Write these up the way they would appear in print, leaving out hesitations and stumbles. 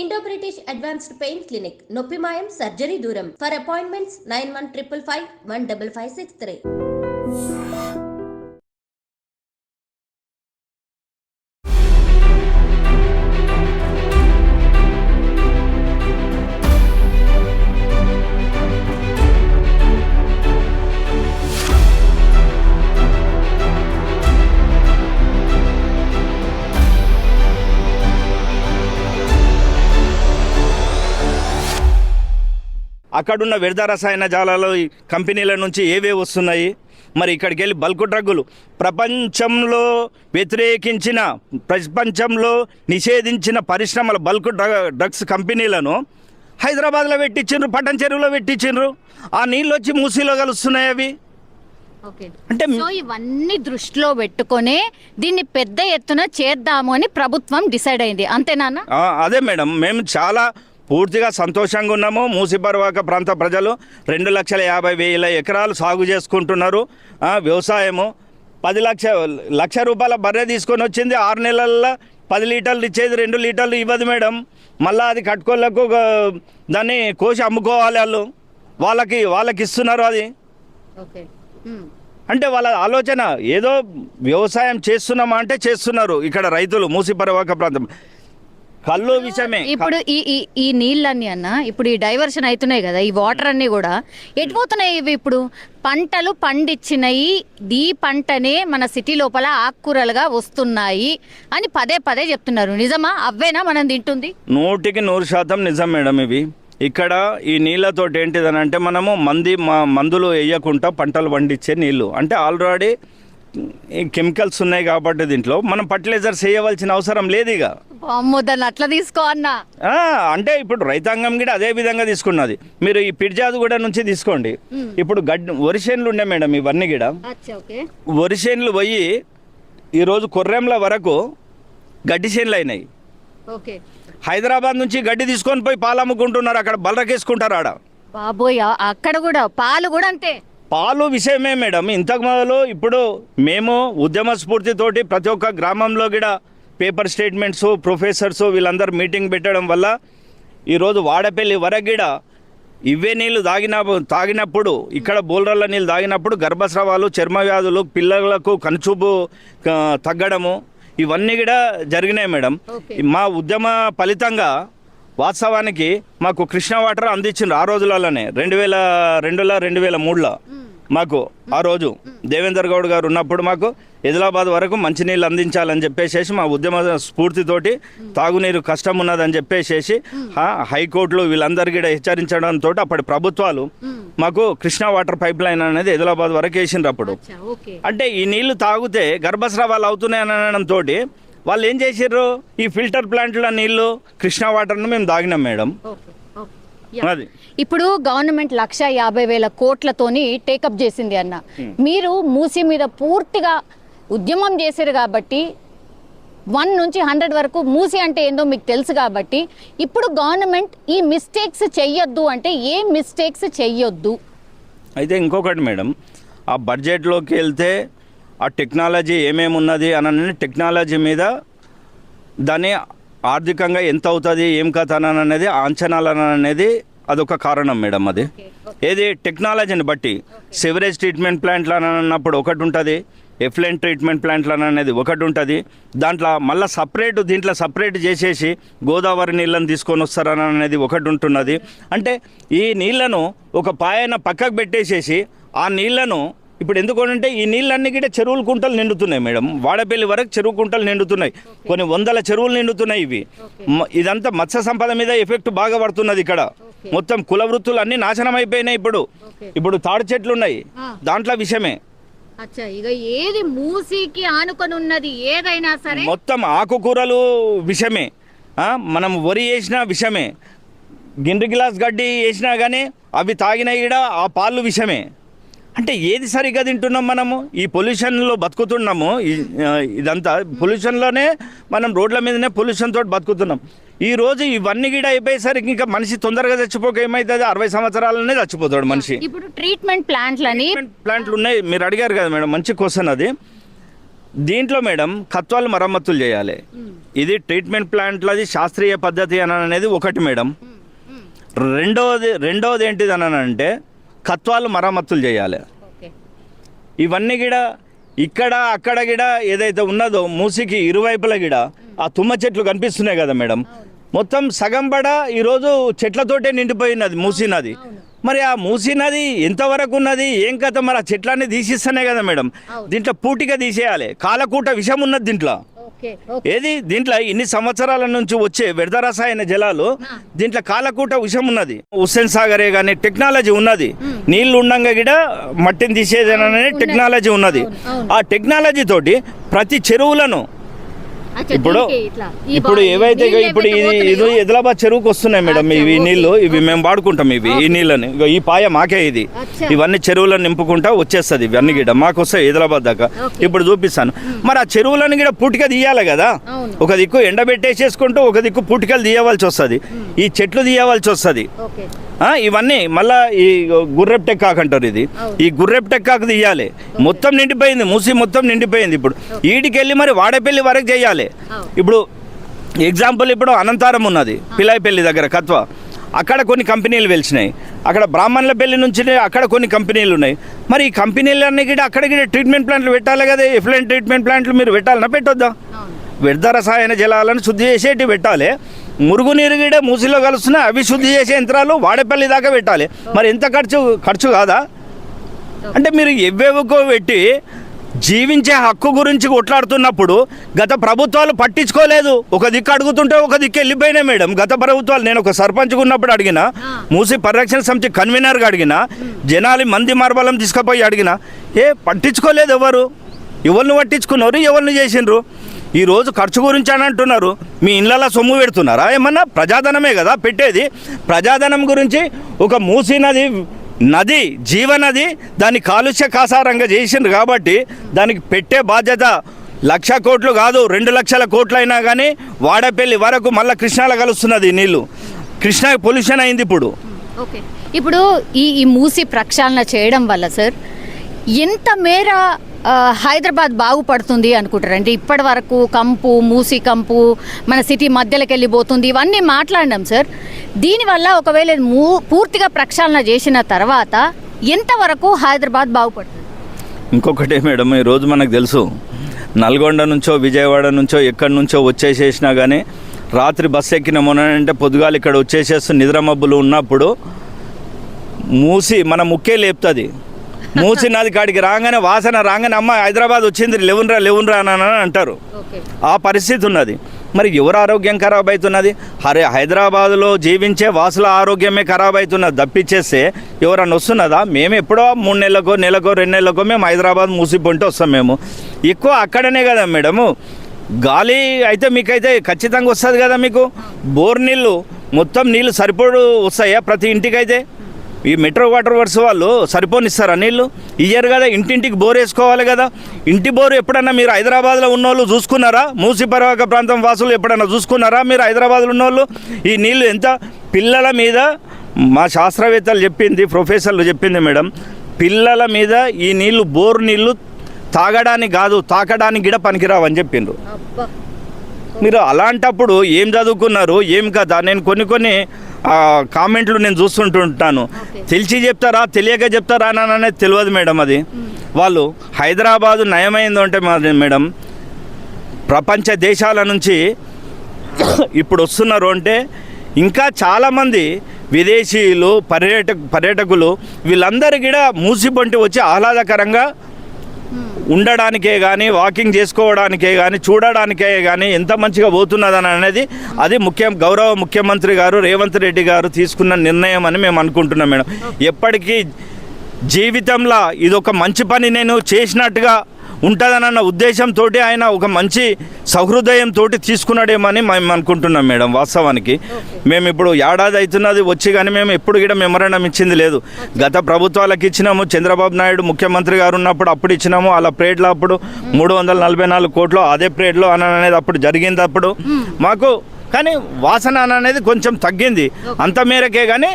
Indo British advanced pain clinic నొప్పి మాయం surgery దూరం ఫర్ అపాయింట్మెంట్స్ 9155515563. అక్కడున్న వ్యర్థ రసాయన జాలాలు కంపెనీల నుంచి ఏవే వస్తున్నాయి, మరి ఇక్కడికి వెళ్ళి బల్క్ డ్రగ్గులు ప్రపంచంలో వ్యతిరేకించిన ప్రపంచంలో నిషేధించిన పరిశ్రమల బల్క్ డ్రగ్స్ కంపెనీలను హైదరాబాద్లో పెట్టించిండ్రు, పట్టణ చెరువులో పెట్టించిండ్రు. ఆ నీళ్ళు వచ్చి మూసీలో కలుస్తున్నాయి. అవి అంటే ఇవన్నీ దృష్టిలో పెట్టుకొని దీన్ని పెద్ద ఎత్తున చేద్దాము అని ప్రభుత్వం డిసైడ్ అయింది, అంతేనా? అదే మేడం, మేము చాలా పూర్తిగా సంతోషంగా ఉన్నాము. మూసీ పరివాహక ప్రాంత ప్రజలు 2,50,000 ఎకరాలు సాగు చేసుకుంటున్నారు. వ్యవసాయము 10 లక్ష రూపాయల బర్రె తీసుకొని వచ్చింది. 6 నెలల్లో 10 లీటర్లు ఇచ్చేది 2 లీటర్లు ఇవ్వదు మేడం. మళ్ళీ అది కట్టుకోళ్ళకు దాన్ని కోసి అమ్ముకోవాలి. వాళ్ళకి ఇస్తున్నారు. అది అంటే వాళ్ళ ఆలోచన ఏదో వ్యవసాయం చేస్తున్నామా అంటే చేస్తున్నారు. ఇక్కడ రైతులు మూసీ పరివాహక ప్రాంతం కళ్ళు విషయమే. ఇప్పుడు ఈ నీళ్ళన్నీ అన్న ఇప్పుడు ఈ డైవర్షన్ అవుతున్నాయి కదా, ఈ వాటర్ అన్ని కూడా ఎటుపోతున్నాయి? ఇవి ఇప్పుడు పంటలు పండించినవి, ఈ పంటనే మన సిటీ లోపల ఆకుకూరలుగా వస్తున్నాయి అని పదే పదే చెప్తున్నారు. నిజమా? అవ్వేనా మనం తింటుంది? 100% నిజం మేడం. ఇవి ఇక్కడ ఈ నీళ్ళతోటి ఏంటిదని అంటే మనము మందులు వేయకుండా పంటలు పండించే నీళ్ళు. అంటే ఆల్రెడీ కెమికల్స్ ఉన్నాయి కాబట్టి దీంట్లో మనం ఫర్టిలైజర్స్ వేయవలసిన అవసరం లేదు. ఇక దాన్ని అట్లా తీసుకో అన్న అంటే ఇప్పుడు రైతాంగం కూడా అదే విధంగా తీసుకున్నది. మీరు ఈ పిర్జాదు కూడా నుంచి తీసుకోండి. ఇప్పుడు వరిసేన్లు ఉండే మేడం, ఇవన్నీ కూడా వరిసేన్లు పోయి ఈరోజు కొర్రెంల వరకు గడ్డి చేన్లు అయినాయి. హైదరాబాద్ నుంచి గడ్డి తీసుకొని పోయి పాలు అమ్ముకుంటున్నారు. అక్కడ బలరకేసుకుంటారు. ఆడ బాబోయ్, అక్కడ కూడా పాలు కూడా అంతే. పాలు విషయమే మేడం. ఇంతకు మొదలు ఇప్పుడు మేము ఉద్యమ స్ఫూర్తితోటి ప్రతి ఒక్క గ్రామంలో కూడా పేపర్ స్టేట్మెంట్స్, ప్రొఫెసర్స్ వీళ్ళందరూ మీటింగ్ పెట్టడం వల్ల ఈరోజు వాడపల్లి వరకు కూడా ఇవే నీళ్ళు తాగినప్పుడు ఇక్కడ బోల్రల్ల నీళ్ళు తాగినప్పుడు గర్భస్రావాలు, చర్మ వ్యాధులు, పిల్లలకు కనుచూపు తగ్గడము ఇవన్నీ కూడా జరిగినాయి మేడం. మా ఉద్యమ ఫలితంగా వాస్తవానికి మాకు కృష్ణా వాటర్ అందించిండ్రు ఆ రోజులలోనే. 2002లో 2003లో మాకు ఆ రోజు దేవేందర్ గౌడ్ గారు ఉన్నప్పుడు మాకు ఆదిలాబాద్ వరకు మంచినీళ్ళు అందించాలని చెప్పేసి మా ఉద్యమ స్ఫూర్తితోటి తాగునీరు కష్టం ఉన్నదని చెప్పేసి హైకోర్టులు వీళ్ళందరూ కూడా హెచ్చరించడంతో అప్పటి ప్రభుత్వాలు మాకు కృష్ణా వాటర్ పైప్ లైన్ అనేది ఆదిలాబాద్ వరకు వేసిండ్రు. అప్పుడు అంటే ఈ నీళ్లు తాగితే గర్భస్రావాలు అవుతున్నాయి అనడంతో వాళ్ళు ఏం చేసారు, ఈ ఫిల్టర్ ప్లాంట్ల నీళ్లు కృష్ణా వాటర్ను మేము తాగినాం మేడం. అది ఇప్పుడు గవర్నమెంట్ 1,50,000 కోట్లతోని టేకప్ చేసింది అన్న. మీరు మూసీ మీద పూర్తిగా ఉద్యమం చేశారు కాబట్టి 1 నుంచి 100 వరకు మూసీ అంటే ఏందో మీకు తెలుసు కాబట్టి ఇప్పుడు గవర్నమెంట్ ఈ మిస్టేక్స్ చెయ్యొద్దు అంటే ఏ మిస్టేక్స్ చెయ్యొద్దు? అయితే ఇంకొకటి మేడం, ఆ బడ్జెట్లోకి వెళ్తే ఆ టెక్నాలజీ ఏమేమి ఉన్నది అని టెక్నాలజీ మీద దాన్ని ఆర్థికంగా ఎంత అవుతుంది ఏం కథ అనేది అంచనాలు అనేది అదొక కారణం మేడం. అది ఏది టెక్నాలజీని బట్టి సివరేజ్ ట్రీట్మెంట్ ప్లాంట్లు అన్నప్పుడు ఒకటి ఉంటుంది, ఎఫ్లెంట్ ట్రీట్మెంట్ ప్లాంట్లు అనేది ఒకటి ఉంటుంది. దాంట్లో మళ్ళీ దీంట్లో సపరేట్ చేసేసి గోదావరి నీళ్ళని తీసుకొని వస్తారని అనేది ఒకటి ఉంటున్నది. అంటే ఈ నీళ్లను ఒక పాయన పక్కకు పెట్టేసేసి ఆ నీళ్లను ఇప్పుడు ఎందుకంటే ఈ నీళ్ళన్నీ కూడా చెరువుల కుంటలు నిండుతున్నాయి మేడం. వాడపల్లి వరకు చెరువు కుంటలు నిండుతున్నాయి, కొన్ని 100 చెరువులు నిండుతున్నాయి. ఇదంతా మత్స్య సంపద మీద ఎఫెక్ట్ బాగా పడుతున్నది. ఇక్కడ మొత్తం కుల వృత్తులు అన్ని నాశనం అయిపోయినాయి. ఇప్పుడు తాడు చెట్లు ఉన్నాయి, దాంట్లో విషయమే. ఇక ఏది మూసీకి ఆనుకొని ఉన్నది ఏదైనా సరే మొత్తం ఆకుకూరలు విషయమే, మనం వరి వేసినా విషయమే, గిండ్రి గ్లాస్ గడ్డి వేసినా కానీ అవి తాగినాయి కూడా ఆ పాలు విషయమే. అంటే ఏది సరిగ్గా తింటున్నాం మనము? ఈ పొల్యూషన్లో బతుకుతున్నాము. ఇదంతా పొల్యూషన్లోనే మనం రోడ్ల మీదనే పొల్యూషన్ తోటి బతుకుతున్నాం. ఈరోజు ఇవన్నీ కూడా అయిపోయేసరికి ఇంకా మనిషి తొందరగా చచ్చిపోక ఏమవుతుంది, 60 సంవత్సరాలనే చచ్చిపోతాడు మనిషి. ఇప్పుడు ట్రీట్మెంట్ ప్లాంట్లు ఉన్నాయి. మీరు అడిగారు కదా మేడం, మంచి క్వశ్చన్ అది. దీంట్లో మేడం కత్వాలు మరమ్మతులు చేయాలి. ఇది ట్రీట్మెంట్ ప్లాంట్లది శాస్త్రీయ పద్ధతి అని అనేది ఒకటి మేడం. రెండవది ఏంటిది అని అంటే కత్వాలు మరమ్మతులు చేయాలి. ఇవన్నీ కూడా ఇక్కడ అక్కడ కూడా ఏదైతే ఉన్నదో మూసికి ఇరువైపుల కూడా ఆ తుమ్మ చెట్లు కనిపిస్తున్నాయి కదా మేడం, మొత్తం సగం పడ ఈరోజు చెట్లతోటే నిండిపోయినది మూసీ నది. మరి ఆ మూసీ నది ఎంతవరకు ఉన్నది ఏం కథ, మరి ఆ చెట్లన్నీ తీసిస్తేనే కదా మేడం. దీంట్లో పూటిగా తీసేయాలి. కాలకూట విషం ఉన్నది దీంట్లో. ఏది దీంట్లో ఇన్ని సంవత్సరాల నుంచి వచ్చే వ్యర్థ రసాయన జలాలు దీంట్లో కాలకూట విషం ఉన్నది. హుస్సేన్ సాగరే కానీ టెక్నాలజీ ఉన్నది. నీళ్లు ఉండంగా కూడా మట్టిని తీసేదనే టెక్నాలజీ ఉన్నది. ఆ టెక్నాలజీ తోటి ప్రతి చెరువులను ఇప్పుడు ఏవైతే ఇప్పుడు ఇది ఆదిలాబాద్ చెరువుకు వస్తున్నాయి మేడం ఇవి నీళ్లు, ఇవి మేము వాడుకుంటాం. ఈ నీళ్ళని ఈ పాయ మాకే ఇది, ఇవన్నీ చెరువులను నింపుకుంటా వచ్చేస్తుంది. ఇవన్నీ గిడ మాకు వస్తాయి ఆదిలాబాద్ దాకా. ఇప్పుడు చూపిస్తాను. మరి ఆ చెరువులను కూడా పూటిక తీయాలి కదా. ఒక దిక్కు ఎండబెట్టేసేసుకుంటూ ఒక దిక్కు పూటికలు తీయవలసి వస్తుంది, ఈ చెట్లు తీయవలసి వస్తుంది. ఇవన్నీ మళ్ళా ఈ గుర్రెప్ టెక్కాకు అంటారు. ఇది ఈ గుర్రెప్ టెక్కాకు తీయాలి. మొత్తం నిండిపోయింది మూసి, మొత్తం నిండిపోయింది. ఇప్పుడు ఈడికెళ్ళి మరి వాడేపల్లి వరకు చేయాలి. ఇప్పుడు ఎగ్జాంపుల్ ఇప్పుడు అనంతారం ఉన్నది పిలాయిపల్లి దగ్గర కత్వ, అక్కడ కొన్ని కంపెనీలు వెలిచినాయి. అక్కడ బ్రాహ్మణుల పెళ్లి నుంచి అక్కడ కొన్ని కంపెనీలు ఉన్నాయి. మరి ఈ కంపెనీలన్నీ కూడా అక్కడ ట్రీట్మెంట్ ప్లాంట్లు పెట్టాలి కదా. ఎఫ్లెంట్ ట్రీట్మెంట్ ప్లాంట్లు మీరు పెట్టాలన్నా పెట్టొద్దా? వ్యర్థ రసాయన జలాలను శుద్ధి చేసేటి పెట్టాలి. మురుగునీరు కూడా మూసిలో కలుస్తున్నాయి, అవి శుద్ధి చేసే యంత్రాలు వాడేపల్లి దాకా పెట్టాలి. మరి ఎంత ఖర్చు కాదా? అంటే మీరు ఎవ్వేవుకో పెట్టి జీవించే హక్కు గురించి కొట్లాడుతున్నప్పుడు గత ప్రభుత్వాలు పట్టించుకోలేదు. ఒక దిక్కు అడుగుతుంటే ఒక దిక్కు వెళ్ళిపోయినాయి మేడం గత ప్రభుత్వాలు. నేను ఒక సర్పంచ్గా ఉన్నప్పుడు అడిగిన, మూసి పరిరక్షణ సమితి కన్వీనర్గా అడిగిన, జనాలు మంది మార్బలం తీసుకుపోయి అడిగిన, పట్టించుకోలేదు. ఎవరిని పట్టించుకున్నారు, ఎవరిని చేసిండ్రు? ఈరోజు ఖర్చు గురించి అని అంటున్నారు. మీ ఇళ్ళలో సొమ్ము పెడుతున్నారా? ఏమన్నా ప్రజాధనమే కదా పెట్టేది. ప్రజాధనం గురించి ఒక మూసీ నది జీవనది, దాన్ని కాలుష్య కాసారంగా చేసిండ్రు కాబట్టి దానికి పెట్టే బాధ్యత 1,00,000 కోట్లు కాదు 2,00,000 కోట్లు అయినా కానీ వాడపల్లి వరకు మళ్ళీ కృష్ణాలో కలుస్తున్నది నీళ్ళు. కృష్ణా పొల్యూషన్ అయింది ఇప్పుడు. ఓకే, ఇప్పుడు ఈ మూసి ప్రక్షాళన చేయడం వల్ల సార్ ఎంత మేర హైదరాబాద్ బాగుపడుతుంది అనుకుంటారంటే? ఇప్పటి వరకు కంపు, మూసి కంపు మన సిటీ మధ్యలోకి వెళ్ళిపోతుంది, ఇవన్నీ మాట్లాడినాం సార్. దీనివల్ల ఒకవేళ పూర్తిగా ప్రక్షాళన చేసిన తర్వాత ఎంతవరకు హైదరాబాద్ బాగుపడుతుంది? ఇంకొకటే మేడం, ఈరోజు మనకు తెలుసు నల్గొండ నుంచో విజయవాడ నుంచో ఎక్కడి నుంచో వచ్చేసేసినా కానీ రాత్రి బస్సు ఎక్కిన మొన్నంటే పొద్దుగాలు ఇక్కడ వచ్చేసేస్తూ నిద్ర మబ్బులు ఉన్నప్పుడు మూసి మన ముక్కే లేపుతుంది. మూసి నది కాడికి రాగానే వాసన రాగానే అమ్మ హైదరాబాద్ వచ్చింది లేవునరా అని అంటారు. ఆ పరిస్థితి ఉన్నది. మరి ఎవరు ఆరోగ్యం ఖరాబ్ అవుతున్నది? హైదరాబాద్లో జీవించే వాసుల ఆరోగ్యమే ఖరాబ్ అవుతున్నది తప్పించేస్తే ఎవరన్నా వస్తున్నదా? మేము ఎప్పుడో 3 నెలలకో 2 నెలలకో మేము హైదరాబాద్ మూసిపోంటే వస్తాం. మేము ఎక్కువ అక్కడనే కదా మేడము. గాలి అయితే మీకైతే ఖచ్చితంగా వస్తుంది కదా. మీకు బోర్ నీళ్ళు మొత్తం నీళ్ళు సరిపడు వస్తాయా ప్రతి ఇంటికైతే? ఈ మెట్రో వాటర్ వర్క్స్ వాళ్ళు సరిపోనిస్తారా నీళ్ళు? ఇయ్యరు కదా. ఇంటింటికి బోర్ వేసుకోవాలి కదా. ఇంటి బోరు ఎప్పుడన్నా మీరు హైదరాబాద్లో ఉన్నోళ్ళు చూసుకున్నారా? మూసి పరివాహక ప్రాంతం వాసులు ఎప్పుడన్నా చూసుకున్నారా మీరు హైదరాబాద్లో ఉన్నోళ్ళు? ఈ నీళ్ళు ఎంత పిల్లల మీద, మా శాస్త్రవేత్తలు చెప్పింది, ప్రొఫెసర్లు చెప్పింది మేడం, పిల్లల మీద ఈ నీళ్ళు బోరు నీళ్ళు తాగడానికి కాదు తాకడానికి కూడా పనికిరావని చెప్పిండ్రు. మీరు అలాంటప్పుడు ఏం చదువుకున్నారు ఏం కదా? నేను కొన్ని కామెంట్లు నేను చూస్తుంటుంటాను. తెలిసి చెప్తారా తెలియక చెప్తారా అని అనేది తెలియదు మేడం. అది వాళ్ళు హైదరాబాదు నయమైందో అంటే మేడం ప్రపంచ దేశాల నుంచి ఇప్పుడు వస్తున్నారు అంటే ఇంకా చాలామంది విదేశీయులు పర్యాటకులు వీళ్ళందరూ కూడా మూసిపొంటి వచ్చి ఆహ్లాదకరంగా ఉండడానికే కానీ వాకింగ్ చేసుకోవడానికే కానీ చూడడానికే కానీ ఎంత మంచిగా పోతున్నదని అనేది అది గౌరవ ముఖ్యమంత్రి గారు రేవంత్ రెడ్డి గారు తీసుకున్న నిర్ణయం అని మేము అనుకుంటున్నాం మేడం. ఎప్పటికీ జీవితంలో ఇదొక మంచి పని నేను చేసినట్టుగా ఉంటుందన్న ఉద్దేశంతో ఆయన ఒక మంచి సహృదయంతో తీసుకున్నాడేమని మేము అనుకుంటున్నాం మేడం. వాస్తవానికి మేము ఇప్పుడు ఏడాది అవుతున్నది వచ్చి కానీ మేము ఎప్పుడు కూడా మెమరాండం ఇచ్చింది లేదు. గత ప్రభుత్వాలకు ఇచ్చినాము, చంద్రబాబు నాయుడు ముఖ్యమంత్రి గారు ఉన్నప్పుడు అప్పుడు ఇచ్చినాము. అలా ప్రేడ్లో అప్పుడు 344 కోట్లు అదే ప్రేడ్లో అనేది అప్పుడు జరిగింది. అప్పుడు మాకు కానీ వాసన అనేది కొంచెం తగ్గింది అంత మేరకే. కానీ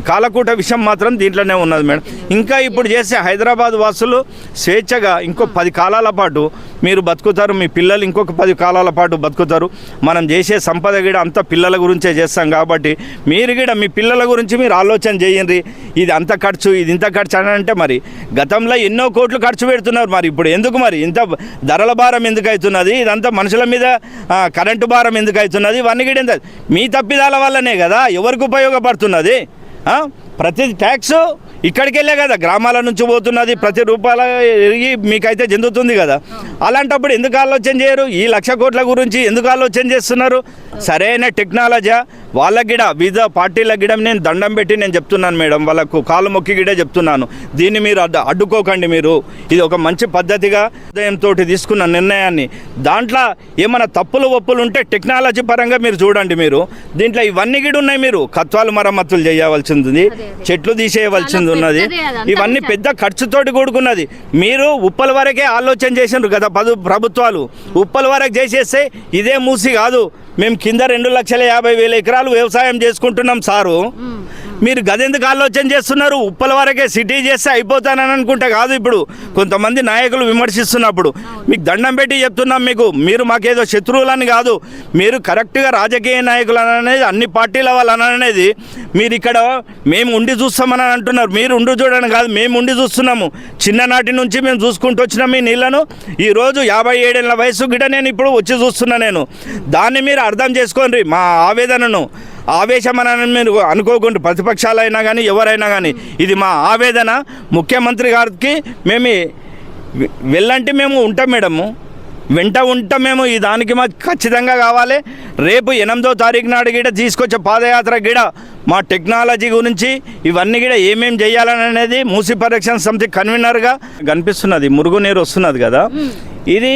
కాలకూట విషయం మాత్రం దీంట్లోనే ఉన్నది మేడం. ఇంకా ఇప్పుడు చేసే హైదరాబాద్ వాసులు స్వేచ్ఛగా ఇంకో 10 కాలాల పాటు మీరు బతుకుతారు, మీ పిల్లలు ఇంకొక 10 కాలాల పాటు బతుకుతారు. మనం చేసే సంపద కూడా అంతా పిల్లల గురించే చేస్తాం కాబట్టి మీరు కూడా మీ పిల్లల గురించి మీరు ఆలోచన చేయండి. ఇది అంత ఖర్చు, ఇది ఇంత ఖర్చు అని అంటే మరి గతంలో ఎన్నో కోట్లు ఖర్చు పెడుతున్నారు, మరి ఇప్పుడు ఎందుకు మరి ఇంత ధరల భారం ఎందుకు అవుతున్నది, ఇదంతా మనుషుల మీద కరెంటు భారం ఎందుకు అవుతున్నది, ఇవన్నీ కూడా ఎంత మీ తప్పిదాల వల్లనే కదా ఎవరికి ఉపయోగపడుతున్నది. ప్రతి ట్యాక్స్ ఇక్కడికి వెళ్ళే కదా గ్రామాల నుంచి పోతున్నది, ప్రతి రూపాయల ఎరిగి మీకైతే చెందుతుంది కదా. అలాంటప్పుడు ఎందుకు ఆలోచన చేయరు, ఈ 1,00,000 కోట్ల గురించి ఎందుకు ఆలోచన చేస్తున్నారు? సరైన టెక్నాలజీ వాళ్ళకి గిడ వివిధ పార్టీలకు గిడ నేను దండం పెట్టి నేను చెప్తున్నాను మేడం, వాళ్ళకు కాలు మొక్కి గిడే చెప్తున్నాను, దీన్ని మీరు అడ్డుకోకండి. మీరు ఇది ఒక మంచి పద్ధతిగా ఉదయంతో తీసుకున్న నిర్ణయాన్ని, దాంట్లో ఏమైనా తప్పులు ఒప్పులు ఉంటే టెక్నాలజీ పరంగా మీరు చూడండి. మీరు దీంట్లో ఇవన్నీ గిడ ఉన్నాయి, మీరు కత్వాలు మరమ్మతులు చేయవలసింది, చెట్లు తీసేయవలసింది ఉన్నది, ఇవన్నీ పెద్ద ఖర్చుతోటి కూడుకున్నది. మీరు ఉప్పల వరకే ఆలోచన చేసినారు కదా ప్రభుత్వాలు, ఉప్పల వరకు చేసేస్తే ఇదే మూసి కాదు. మేము కింద 2,50,000 ఎకరాలు వ్యవసాయం చేసుకుంటున్నాం సారు. మీరు గదెందుకు ఆలోచన చేస్తున్నారు? ఉప్పల వరకే సిటీ చేస్తే అయిపోతానని అనుకుంటే కాదు. ఇప్పుడు కొంతమంది నాయకులు విమర్శిస్తున్నప్పుడు మీకు దండం పెట్టి చెప్తున్నాం, మీరు మాకేదో శత్రువులని కాదు, మీరు కరెక్ట్గా రాజకీయ నాయకులు అనేది అన్ని పార్టీల వాళ్ళు అనేది మీరు ఇక్కడ మేము ఉండి చూస్తామని అంటున్నారు. మీరు ఉండి చూడడం కాదు, మేము ఉండి చూస్తున్నాము. చిన్ననాటి నుంచి మేము చూసుకుంటూ వచ్చినాం ఈ నీళ్లను. ఈరోజు 57 ఏళ్ళ వయసు గిడ నేను ఇప్పుడు వచ్చి చూస్తున్నా. నేను దాన్ని మీరు అర్థం చేసుకోండి, మా ఆవేదనను. ఆవేశం అని మీరు అనుకోకుండా ప్రతిపక్షాలైనా కానీ ఎవరైనా కానీ ఇది మా ఆవేదన. ముఖ్యమంత్రి గారికి మేము వెళ్ళంటే మేము ఉంటాం మేడము, వెంట ఉంటాం మేము. ఈ దానికి మాకు ఖచ్చితంగా కావాలి. రేపు 8వ తారీఖు నాడు గిడ తీసుకొచ్చే పాదయాత్ర గిడ మా టెక్నాలజీ గురించి ఇవన్నీ కూడా ఏమేమి చేయాలని అనేది మూసి పరిరక్షణ సమితి కన్వీనర్గా కనిపిస్తున్నది. మురుగునీరు వస్తున్నది కదా, ఇది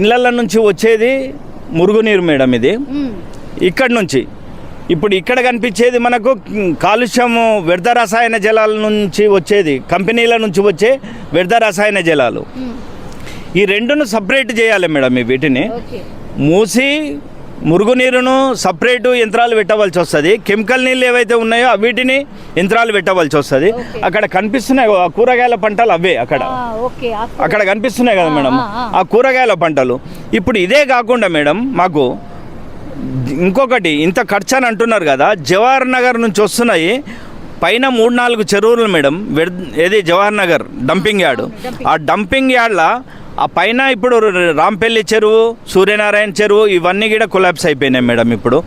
ఇళ్ళ నుంచి వచ్చేది మురుగునీరు మేడం. ఇది ఇక్కడ నుంచి ఇప్పుడు ఇక్కడ కనిపించేది మనకు కాలుష్యము వ్యర్థ రసాయన జలాల నుంచి వచ్చేది, కంపెనీల నుంచి వచ్చే వ్యర్థ రసాయన జలాలు. ఈ రెండును సపరేట్ చేయాలి మేడం. వీటిని మూసి మురుగునీరును సపరేటు యంత్రాలు పెట్టవలసి వస్తుంది. కెమికల్ నీళ్ళు ఏవైతే ఉన్నాయో వీటిని యంత్రాలు పెట్టవలసి వస్తుంది. అక్కడ కనిపిస్తున్నాయి కూరగాయల పంటలు, అవే అక్కడ కనిపిస్తున్నాయి కదా మేడం, ఆ కూరగాయల పంటలు. ఇప్పుడు ఇదే కాకుండా మేడం మాకు ఇంకొకటి ఇంత ఖర్చు అని అంటున్నారు కదా, జవహర్ నగర్ నుంచి వస్తున్నాయి పైన 3-4 చెరువులు మేడం. ఏది జవహర్ నగర్ డంపింగ్ యార్డు, ఆ డంపింగ్ యార్డ్లో ఆ పైన ఇప్పుడు రాంపల్లి చెరువు, సూర్యనారాయణ చెరువు ఇవన్నీ కూడా కొలాప్స్ అయిపోయినాయి మేడం. ఇప్పుడు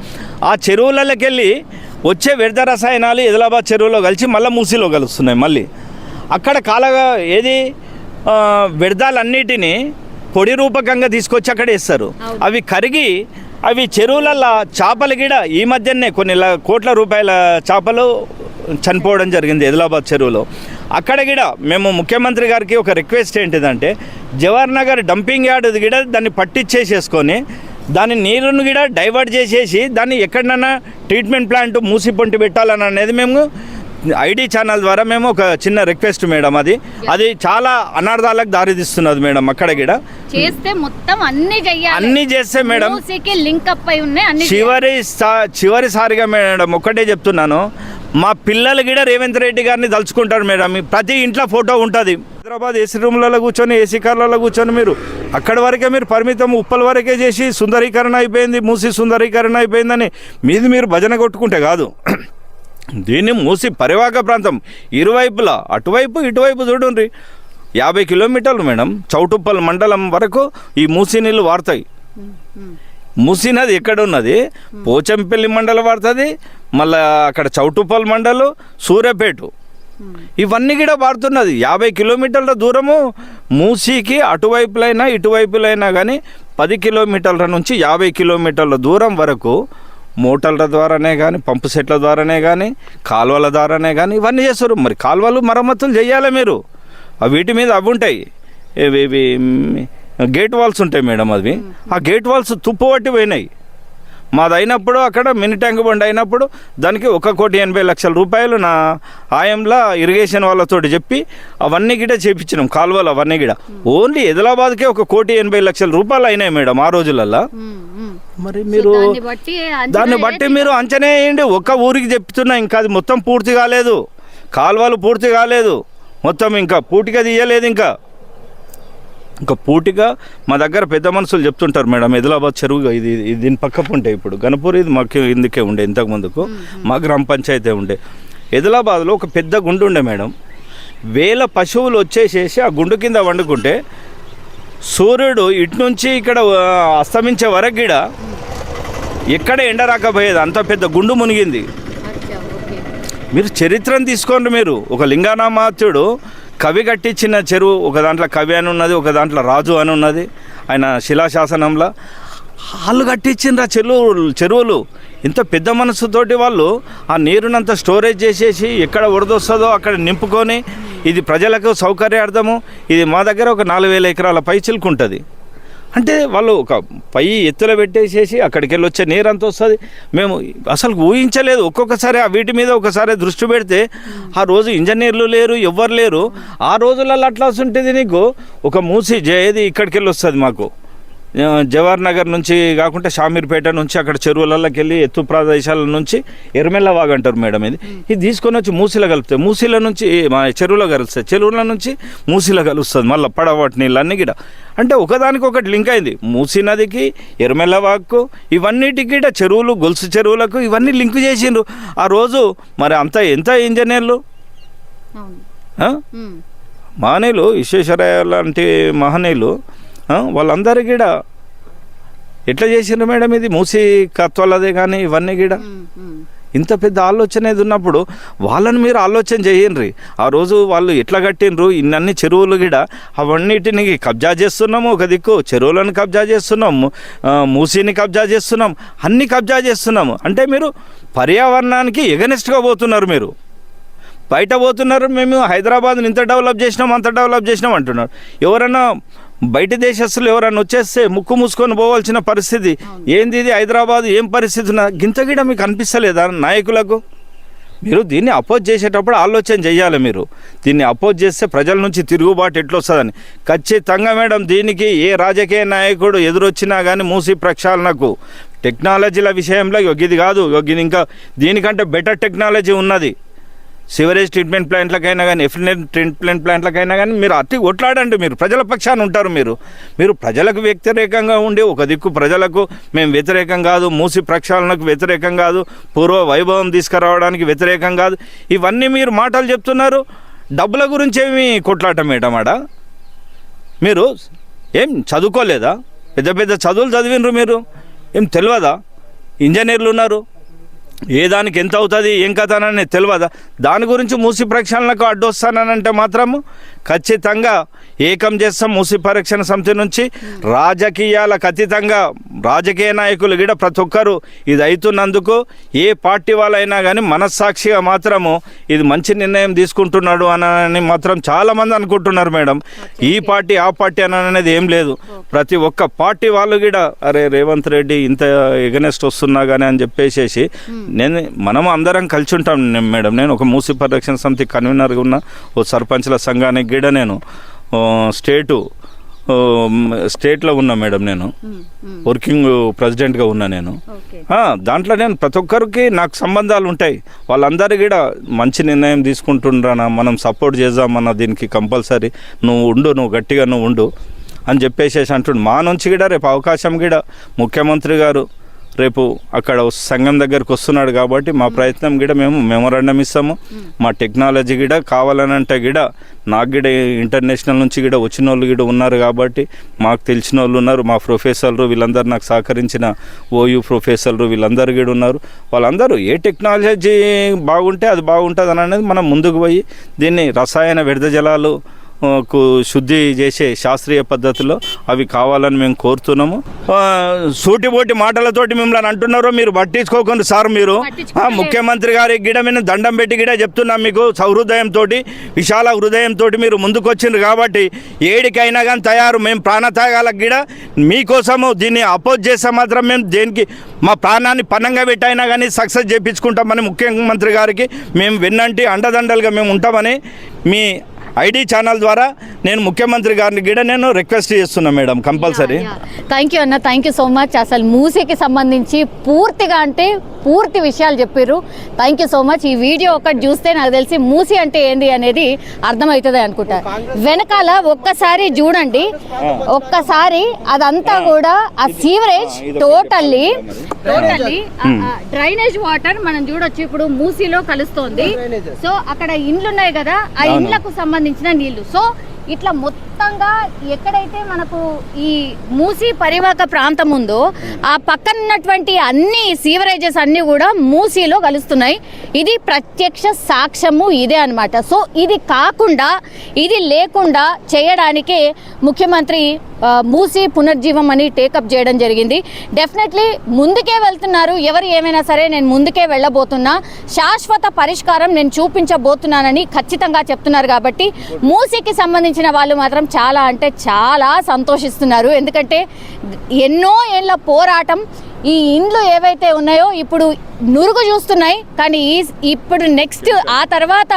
ఆ చెరువులకి వెళ్ళి వచ్చే వ్యర్థ రసాయనాలు ఆదిలాబాద్ చెరువులో కలిసి మళ్ళీ మూసీలో కలుస్తున్నాయి. మళ్ళీ అక్కడ ఏది వ్యర్థాలన్నిటినీ పొడి రూపకంగా తీసుకొచ్చి అక్కడ వేస్తారు. అవి కరిగి అవి చెరువులలో చేపలు గిడ ఈ మధ్యనే కొన్ని కోట్ల రూపాయల చేపలు చనిపోవడం జరిగింది ఆదిలాబాద్ చెరువులో. అక్కడ గిడ మేము ముఖ్యమంత్రి గారికి ఒక రిక్వెస్ట్ ఏంటిదంటే, జవహర్ నగర్ డంపింగ్ యార్డ్ గిడ దాన్ని పట్టించేసేసుకొని దాని నీరును గిడ డైవర్ట్ చేసేసి దాన్ని ఎక్కడైనా ట్రీట్మెంట్ ప్లాంట్ మూసి పొంటి పెట్టాలని అనేది మేము ఐడి ఛానల్ ద్వారా మేము ఒక చిన్న రిక్వెస్ట్ మేడం. అది చాలా అనార్థాలకు దారితీస్తున్నది మేడం. అక్కడ గిడ చేస్తే మొత్తం అన్ని చేస్తే మేడం చివరిసారిగా మేడం ఒకటే చెప్తున్నాను, మా పిల్లలు గిడ రేవంత్ రెడ్డి గారిని తలుచుకుంటారు మేడం. ప్రతి ఇంట్లో ఫోటో ఉంటుంది. హైదరాబాద్ ఏసీ రూమ్లలో కూర్చొని, ఏసీ కార్లలో కూర్చొని మీరు అక్కడి వరకే మీరు పరిమితం, ఉప్పల వరకే చేసి సుందరీకరణ అయిపోయింది, మూసి సుందరీకరణ అయిపోయిందని మీరు భజన కొట్టుకుంటే కాదు. దీన్ని మూసి పరివాహక ప్రాంతం ఇరువైపులా, అటువైపు ఇటువైపు చూడండి, 50 కిలోమీటర్లు మేడం. చౌటుప్పల్ మండలం వరకు ఈ మూసీ నీళ్ళు వారుతాయి. మూసీ నది ఎక్కడ ఉన్నది? పోచంపల్లి మండలం వాడుతుంది, మళ్ళీ అక్కడ చౌటుప్పల్ మండలం, సూర్యాపేట, ఇవన్నీ కూడా వాడుతున్నది. 50 కిలోమీటర్ల దూరము మూసీకి అటువైపులైనా ఇటువైపులైనా కానీ 10 కిలోమీటర్ల నుంచి 50 కిలోమీటర్ల దూరం వరకు మోటార్ల ద్వారానే కానీ, పంపు సెట్ల ద్వారానే కానీ, కాలువల ద్వారానే కానీ ఇవన్నీ చేస్తారు. మరి కాలువలు మరమ్మతులు చేయాలి మీరు. వీటి మీద అవి ఉంటాయి, ఇవి గేట్ వాల్స్ ఉంటాయి మేడం. అవి ఆ గేట్ వాల్స్ తుప్పు పట్టి పోయినాయి. మాది అయినప్పుడు అక్కడ మినీ ట్యాంక్ బండ్ అయినప్పుడు దానికి 1,80,00,000 రూపాయలు నా ఆయంలో ఇరిగేషన్ వాళ్ళతోటి చెప్పి అవన్నీ గిడ చేపించినాం, కాలువలు అవన్నీ గిడ. ఓన్లీ ఆదిలాబాద్కే 1,80,00,000 రూపాయలు అయినాయి మేడం ఆ రోజులల్లో. మరి మీరు దాన్ని బట్టి మీరు అంచనా వేయండి. ఒక్క ఊరికి చెప్తున్నా, ఇంకా అది మొత్తం పూర్తి కాలేదు, కాలువలు పూర్తి కాలేదు, మొత్తం ఇంకా పూర్తిగా తీయలేదు. ఇంకా పూర్తిగా మా దగ్గర పెద్ద మనుషులు చెప్తుంటారు మేడం, ఆదిలాబాద్ చెరువు ఇది దీని పక్కపు ఉంటే ఇప్పుడు గణపూర్ ఇది మాకు ఇందుకే ఉండే, ఇంతకు ముందుకు మా గ్రామ పంచాయతీ ఉండే. ఆదిలాబాద్లో ఒక పెద్ద గుండు ఉండే మేడం, 1000 పశువులు వచ్చేసేసి ఆ గుండు కింద వండుకుంటే సూర్యుడు ఇటు నుంచి ఇక్కడ అస్తమించే వరకు గిడ ఎక్కడ ఎండ రాకపోయేది, అంత పెద్ద గుండు మునిగింది. మీరు చరిత్రను తీసుకోండి. మీరు ఒక లింగానామాత్యుడు కవి కట్టించిన చెరువు, ఒక దాంట్లో కవి అని ఉన్నది, ఒక దాంట్లో రాజు అని ఉన్నది, ఆయన శిలాశాసనంలో వాళ్ళు కట్టించిన చెరువులు ఇంత పెద్ద మనసుతోటి వాళ్ళు ఆ నీరునంతా స్టోరేజ్ చేసేసి ఎక్కడ వరదొస్తుందో అక్కడ నింపుకొని ఇది ప్రజలకు సౌకర్యార్థము. ఇది మా దగ్గర ఒక 4,000 ఎకరాల పై చిలుకుంటుంది. అంటే వాళ్ళు ఒక పై ఎత్తులో పెట్టేసేసి అక్కడికి వెళ్ళి వచ్చే నీరు అంత వస్తుంది. మేము అసలు ఊహించలేదు. ఒక్కొక్కసారి ఆ వీటి మీద ఒకసారి దృష్టి పెడితే ఆ రోజు ఇంజనీర్లు లేరు, ఎవ్వరు లేరు. ఆ రోజులలో అట్లా వస్తుంటుంది. నీకు ఒక మూసి ఏది ఇక్కడికి వెళ్ళి వస్తుంది మాకు, జవహర్ నగర్ నుంచి కాకుండా షామీర్పేట నుంచి అక్కడ చెరువులలోకి వెళ్ళి ఎత్తు ప్రదేశాల నుంచి ఎర్మెల్ల వాగు అంటారు మేడం. ఇది తీసుకొని వచ్చి మూసిలో కలుపుతాయి, మూసిల నుంచి మా చెరువులో కలుస్తాయి, చెరువుల నుంచి మూసిలో కలుస్తుంది, మళ్ళీ పడవటి నీళ్ళు అన్ని గిడ. అంటే ఒకదానికి ఒకటి లింక్ అయింది. మూసీ నదికి, ఎర్మెల్ల వాగుకు, ఇవన్నిటికి చెరువులు, గొలుసు చెరువులకు ఇవన్నీ లింక్ చేసిండ్రు ఆ రోజు. మరి ఎంత ఇంజనీర్లు, మహనీయులు, విశ్వేశ్వరయ్య లాంటి మహనీయులు వాళ్ళందరూ గిడ ఎట్లా చేసిండ్రు మేడం. ఇది మూసీ కత్వాలదే కానీ ఇవన్నీ గిడ ఇంత పెద్ద ఆలోచన ఏది ఉన్నప్పుడు వాళ్ళని మీరు ఆలోచన చేయండి. ఆ రోజు వాళ్ళు ఎట్లా కట్టిండ్రు, ఇన్ని చెరువులు గిడ అవన్నిటిని కబ్జా చేస్తున్నాము. ఒక దిక్కు చెరువులను కబ్జా చేస్తున్నాము, మూసీని కబ్జా చేస్తున్నాం, అన్ని కబ్జా చేస్తున్నాము. అంటే మీరు పర్యావరణానికి ఎగనెస్ట్గా పోతున్నారు. మీరు బయట పోతున్నారు. మేము హైదరాబాద్ని ఇంత డెవలప్ చేసినాం, అంత డెవలప్ చేసినాం అంటున్నారు. ఎవరన్నా బయట దేశస్తులు ఎవరన్నా వచ్చేస్తే ముక్కు మూసుకొని పోవాల్సిన పరిస్థితి ఏంది. ఇది హైదరాబాద్ ఏం పరిస్థితి ఉన్నా గింతగిడ మీకు అనిపిస్తలేదా నాయకులకు? మీరు దీన్ని అపోజ్ చేసేటప్పుడు ఆలోచన చేయాలి. మీరు దీన్ని అపోజ్ చేస్తే ప్రజల నుంచి తిరుగుబాటు ఎట్లా వస్తుందని. ఖచ్చితంగా మేడం దీనికి ఏ రాజకీయ నాయకుడు ఎదురొచ్చినా కానీ మూసీ ప్రక్షాళనకు టెక్నాలజీల విషయంలో ఇది కాదు, ఇది ఇంకా దీనికంటే బెటర్ టెక్నాలజీ ఉన్నది. సివరేజ్ ట్రీట్మెంట్ ప్లాంట్లకైనా కానీ, ఎఫ్లెంట్ ట్రీట్మెంట్ ప్లాంట్లకైనా కానీ మీరు అట్టి కొట్లాడండి. మీరు ప్రజల పక్షాన ఉంటారు. మీరు ప్రజలకు వ్యతిరేకంగా ఉండి ఒక దిక్కు ప్రజలకు మేము వ్యతిరేకం కాదు, మూసి ప్రక్షాళనకు వ్యతిరేకం కాదు, పూర్వ వైభవం తీసుకురావడానికి వ్యతిరేకం కాదు, ఇవన్నీ మీరు మాటలు చెప్తున్నారు. డబ్బుల గురించి ఏమి కొట్లాటం మేటమాడ? మీరు ఏం చదువుకోలేదా? పెద్ద పెద్ద చదువులు చదివినరు. మీరు ఏం తెలియదా? ఇంజనీర్లు ఉన్నారు, ఏ దానికి ఎంత అవుతుంది ఏం కథ అని తెలియదా? దాని గురించి మూసి ప్రక్షాళనకు అడ్డొస్తానంటే మాత్రము ఖచ్చితంగా ఏకం చేస్తాం. మూసి పరిరక్షణ సమితి నుంచి రాజకీయాలకు అతీతంగా రాజకీయ నాయకులు కూడా ప్రతి ఒక్కరు ఇది అవుతున్నందుకు ఏ పార్టీ వాళ్ళైనా కానీ మనస్సాక్షిగా మాత్రము ఇది మంచి నిర్ణయం తీసుకుంటున్నాడు అని మాత్రం చాలామంది అనుకుంటున్నారు మేడం. ఈ పార్టీ ఆ పార్టీ అనేది ఏం లేదు. ప్రతి ఒక్క పార్టీ వాళ్ళు కూడా అరే రేవంత్ రెడ్డి ఇంత ఎగనెస్ట్ వస్తున్నా కానీ అని చెప్పేసేసి మనం అందరం కలిసి ఉంటాం మేడం. నేను ఒక మూసి పరిరక్షణ సమితి కన్వీనర్గా ఉన్న ఓ సర్పంచ్ల సంఘానికి కూడా నేను స్టేట్లో ఉన్నా మేడం. నేను వర్కింగ్ ప్రెసిడెంట్గా ఉన్నా. నేను దాంట్లో నేను ప్రతి ఒక్కరికి నాకు సంబంధాలు ఉంటాయి. వాళ్ళందరూ కూడా మంచి నిర్ణయం తీసుకుంటుండ్రా, మనం సపోర్ట్ చేద్దామన్న దీనికి కంపల్సరీ నువ్వు గట్టిగా ఉండు అని చెప్పేసి అంటుండు. మా నుంచి కూడా రేపు అవకాశం కూడా ముఖ్యమంత్రి గారు రేపు అక్కడ సంఘం దగ్గరికి వస్తున్నాడు కాబట్టి మా ప్రయత్నం కూడా మేము మెమోరాండం ఇస్తాము. మా టెక్నాలజీ కూడా కావాలనంటే కూడా నాకు కూడా ఇంటర్నేషనల్ నుంచి కూడా వచ్చిన వాళ్ళు కూడా ఉన్నారు కాబట్టి మాకు తెలిసిన వాళ్ళు ఉన్నారు. మా ప్రొఫెసర్లు వీళ్ళందరూ నాకు సహకరించిన ఓయూ ప్రొఫెసర్లు వీళ్ళందరూ కూడా ఉన్నారు. వాళ్ళందరూ ఏ టెక్నాలజీ బాగుంటే అది బాగుంటుంది అనేది మనం ముందుకు పోయి దీన్ని రసాయన వ్యర్థ జలాలు శుద్ధి చేసే శాస్త్రీయ పద్ధతిలో అవి కావాలని మేము కోరుతున్నాము. సూటిబోటి మాటలతోటి మిమ్మల్ని అంటున్నారో మీరు పట్టించుకోకండి సార్. మీరు ముఖ్యమంత్రి గారి గిడ మీద దండం పెట్టి గిడ చెప్తున్నాం, మీకు సహృదయంతో విశాల హృదయంతో మీరు ముందుకొచ్చిండ్రు కాబట్టి ఏడికైనా కానీ తయారు. మేము ప్రాణత్యాగాలకు గిడ మీకోసము దీన్ని అపోజ్ చేస్తే మాత్రం మేము దేనికి మా ప్రాణాన్ని పన్నంగా పెట్టైనా కానీ సక్సెస్ చేయించుకుంటామని ముఖ్యమంత్రి గారికి మేము వెన్నంటి అండదండలుగా మేము ఉంటామని మీ ఐడి ఛానల్ ద్వారా నేను ముఖ్యమంత్రి గారిని కూడా నేను రిక్వెస్ట్ చేస్తున్నా మేడం, కంపల్సరీ. థ్యాంక్ యూ అన్న, థ్యాంక్ యూ సో మచ్. అసలు మూసీకి సంబంధించి పూర్తిగా అంటే పూర్తి విషయాలు చెప్పారు. Thank you so much. ఈ వీడియో ఒకటి చూస్తే నాకు తెలిసి మూసీ అంటే ఏంది అనేది అర్థమవుతుంది అనుకుంటా. వెనకాల ఒక్కసారి చూడండి, ఒక్కసారి అదంతా కూడా ఆ సీవరేజ్ టోటల్లీ డ్రైనేజ్ వాటర్ మనం చూడొచ్చు. ఇప్పుడు మూసీలో కలుస్తోంది. సో అక్కడ ఇండ్లు ఉన్నాయి కదా, ఆ ఇండ్లకు సంబంధించిన నీళ్లు. సో ఇట్లా మొత్తంగా ఎక్కడైతే మనకు ఈ మూసీ పరివాహక ప్రాంతం ఉందో ఆ పక్కన ఉన్నటువంటి అన్ని సీవరేజెస్ అన్నీ కూడా మూసీలో కలుస్తున్నాయి. ఇది ప్రత్యక్ష సాక్ష్యము ఇదే అన్నమాట. సో ఇది కాకుండా ఇది లేకుండా చేయడానికే ముఖ్యమంత్రి మూసీ పునర్జీవం అని టేకప్ చేయడం జరిగింది. డెఫినెట్లీ ముందుకే వెళ్తున్నారు. ఎవరు ఏమైనా సరే నేను ముందుకే వెళ్ళబోతున్నా, శాశ్వత పరిష్కారం నేను చూపించబోతున్నానని ఖచ్చితంగా చెప్తున్నారు. కాబట్టి మూసీకి సంబంధించిన వాళ్ళు మాత్రం చాలా అంటే చాలా సంతోషిస్తున్నారు. ఎందుకంటే ఎన్నో ఏళ్ళ పోరాటం, ఈ ఇండ్లు ఏవైతే ఉన్నాయో ఇప్పుడు నురుగు చూస్తున్నాయి. కానీ ఇప్పుడు నెక్స్ట్ ఆ తర్వాత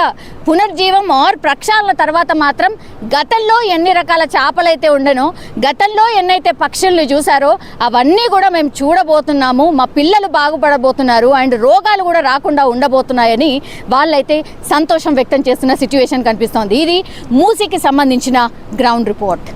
పునర్జీవం ఆర్ ప్రక్షాళన తర్వాత మాత్రం గతంలో ఎన్ని రకాల చేపలైతే ఉండనో, గతంలో ఎన్నైతే పక్షుల్ని చూసారో అవన్నీ కూడా మేము చూడబోతున్నాము. మా పిల్లలు బాగుపడబోతున్నారు అండ్ రోగాలు కూడా రాకుండా ఉండబోతున్నాయని వాళ్ళైతే సంతోషం వ్యక్తం చేస్తున్న సిచ్యువేషన్ కనిపిస్తోంది. ఇది మూసీకి సంబంధించిన గ్రౌండ్ రిపోర్ట్.